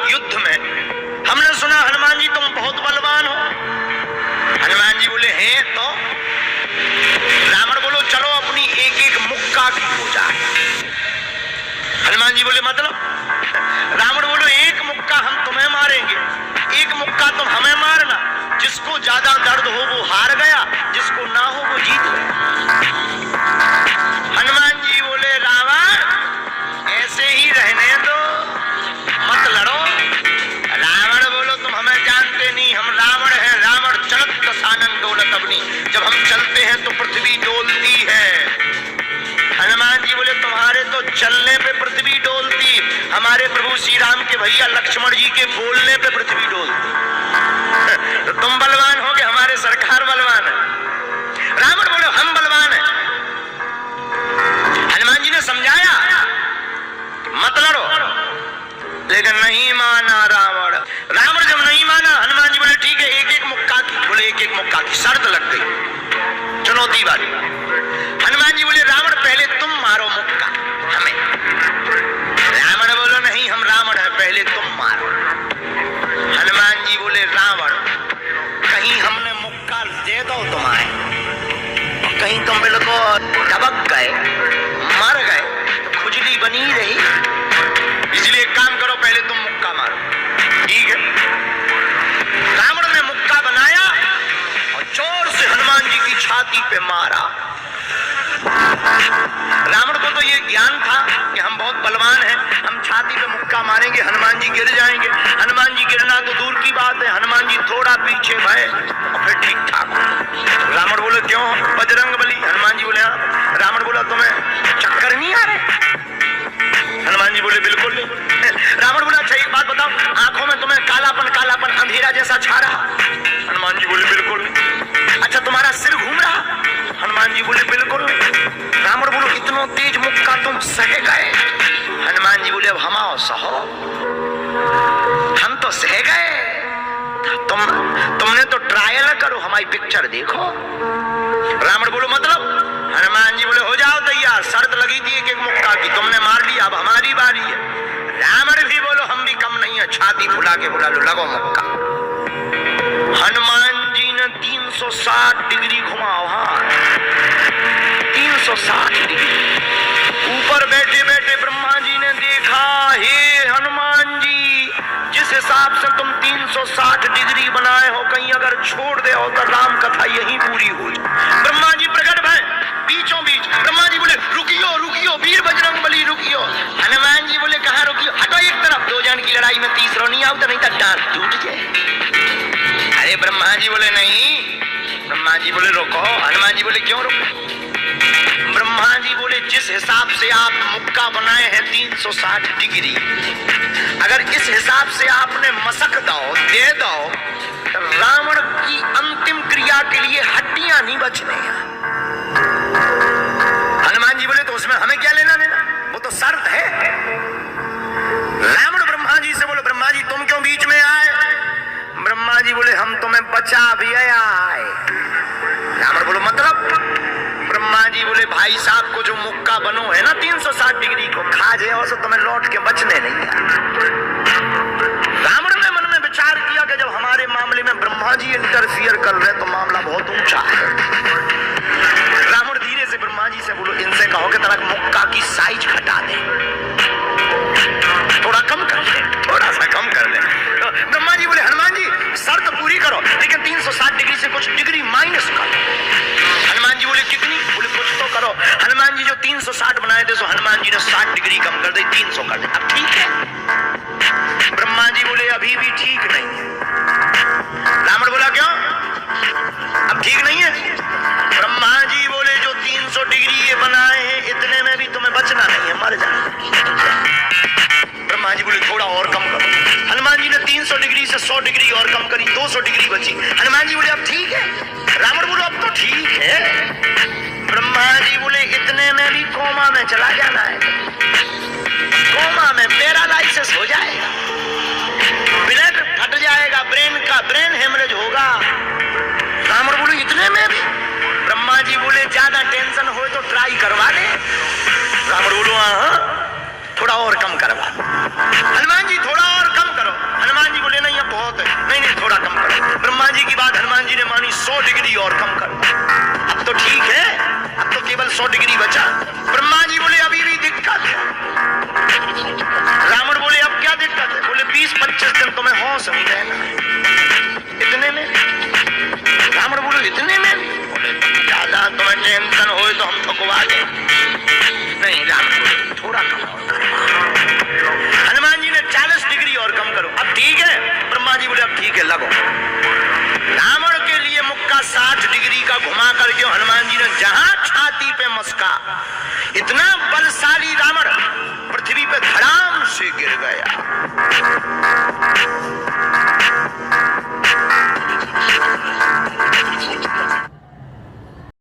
युद्ध में, हमने सुना हनुमान जी तुम बहुत बलवान हो। हनुमान जी बोले हैं तो? रावण बोलो चलो अपनी एक एक मुक्का की पूजा। हनुमान जी बोले मतलब? रावण बोलो एक मुक्का हम तुम्हें मारेंगे, एक मुक्का तुम हमें मारना, जिसको ज्यादा दर्द हो वो हार गया, जिसको ना हो वो जीत गया। हनुमान जी बोले रावण ऐसे ही रहने दो, मत लड़ो। रावण बोलो तुम हमें जानते नहीं, हम रावण हैं। रावण चलत सानन डोलत अपनी, जब हम चलते हैं तो पृथ्वी डोलती है। हनुमान जी बोले तुम्हारे तो चलने पे पृथ्वी डोलती, हमारे प्रभु श्री राम के भैया लक्ष्मण जी के बोलने पे पृथ्वी डोलती। तो तुम बलवान हो कि हमारे सरकार बलवान है? रावण बोले हम बलवान हैं। हनुमान जी ने समझाया मत लड़ो, लेकिन नहीं माना रावण। रावण जब नहीं माना, हनुमान जी बोले ठीक है एक एक मुक्का की। बोले एक एक मुक्का की, शर्त लग गई, चुनौती वाली। हनुमान जी बोले रावण पहले तुम मारो मुक्का हमें। रावण बोलो नहीं हम रावण है, पहले तुम मारो। हनुमान जी बोले रावण कहीं हमने मुक्का दे दो तुम्हारे, कहीं तुम बिल्कुल दबक गए मर गए तो खुजली बनी रही, इसलिए एक काम करो पहले तुम मुक्का मारो। ठीक है। रावण ने मुक्का बनाया और जोर से हनुमान जी की छाती पे मारा। रावण को तो ये ज्ञान था कि हम बहुत बलवान हैं, हम छाती पे मुक्का मारेंगे हनुमान जी गिर जाएंगे। हनुमान जी गिरना तो दूर की बात है, हनुमान जी थोड़ा पीछे भय और फिर ठीक ठाक। रावण बोले क्यों बजरंग बली? हनुमान जी बोले हाँ। रावण बोला तुम्हें चक्कर नहीं आ रहे? हनुमान जी बोले बिल्कुल नहीं। रावण बोला अच्छा एक बात बताओ, आंखों में तुम्हें कालापन कालापन अंधेरा जैसा छा रहा? हनुमान जी बोले बिल्कुल नहीं। अच्छा तुम्हारा सिर घूम रहा? हनुमान जी बोले बिल्कुल नहीं। रावण बोलो इतना तेज मुक्का तुम सह गए? हनुमान जी बोले अब हम आओ सहो, हम तो सह गए, तुमने तो ट्रायल करो, हमारी पिक्चर देखो। रावण बोलो मतलब? हनुमान जी बोले हो जाओ तैयार, शर्त लगी थी एक एक मुक्का की, तुमने मार लिया, अब हमारी बारी है। रावण भी बोलो हम भी कम नहीं है, छाती फुला के बोला लो लगो मुक्का। हनुमान जी ने 360 डिग्री घुमाओ, हाँ 360 डिग्री। ऊपर बैठे बैठे ब्रह्मा जी ने देखा, हे हनुमान जी जिस हिसाब से तुम 360 डिग्री बनाए हो, कहीं अगर छोड़ दे हो तो राम कथा यही पूरी हुई। ब्रह्मा जी प्रकट भय बीचों बीच। ब्रह्मा जी बोले रुकियो रुकियो वीर बजरंग बली रुकियो। हनुमान जी बोले कहाँ रुकियो? हटो एक तरफ, दो जन की लड़ाई में तीसरा नहीं आओ तो नहीं तो डांट टूट जाए। अरे ब्रह्मा जी बोले नहीं। ब्रह्मा जी बोले रुको। हनुमान जी बोले क्यों रुको? ब्रह्मा जी बोले जिस हिसाब से आप मुक्का बनाए हैं 360 डिग्री, अगर इस हिसाब से आपने मसक दे दो तो रावण की अंतिम क्रिया के लिए हड्डियां नहीं बचने हैं। हनुमान जी बोले तो उसमें हमें क्या लेना देना, वो तो शर्त है। रावण ब्रह्मा जी से बोले ब्रह्मा जी तुम क्यों बीच में आए? ब्रह्मा जी बोले हम तुम्हें बचा भी आए। रावण बोलो मतलब? ब्रह्मा जी बोले भाई साहब को जो मुक्का बनो है ना 360 डिग्री को खा जाए और तो तुम्हें लौट के बचने नहीं है। रावण ने मन में विचार किया कि जब हमारे मामले में ब्रह्मा जी इंटरफियर कर रहे तो मामला बहुत ऊंचा है। रावण धीरे से ब्रह्मा जी से बोलो इनसे कहो कि तरह मुक्का की साइज घटा दे, थोड़ा कम कर ले, थोड़ा सा कम कर ले। तो ब्रह्मा जी बोले हनुमान जी शर्त पूरी करो लेकिन 360 डिग्री से कुछ डिग्री माइनस करो। हनुमान जी बोले कितनी? बोले कुछ तो करो। हनुमान जी जो 360 बनाए थे सो हनुमान जी ने 60 डिग्री कम कर दी, 300 कर दी। अब ठीक है? ब्रह्मा जी बोले अभी भी ठीक नहीं है। रावण बोला क्यों अब ठीक नहीं है? ब्रह्मा जी बोले जो 300 डिग्री ये बनाए हैं इतने में भी तुम्हें बचना नहीं है, मर जाना। ब्रह्मा जी बोले थोड़ा और कम करो। हनुमान जी ने 300 डिग्री से 100 डिग्री और कम करी, 200 डिग्री बची। हनुमान जी बोले अब ठीक है? रावण बोलो अब तो ठीक है। ब्रह्मा जी बोले इतने में भी कोमा में चला जाना है, कोमा में पैरालाइसिस हो जाएगा, ब्लड फट जाएगा, ब्रेन हेमरेज होगा। रावण बोले इतने में भी? ब्रह्मा जी बोले ज्यादा टेंशन हो तो ट्राई करवा ले। रावण बोलो हाँ थोड़ा और कम करवा। हनुमान जी थोड़ा और कम करो। यमस का। इतना बलशाली रावण पृथ्वी पे धड़ाम से गिर गया।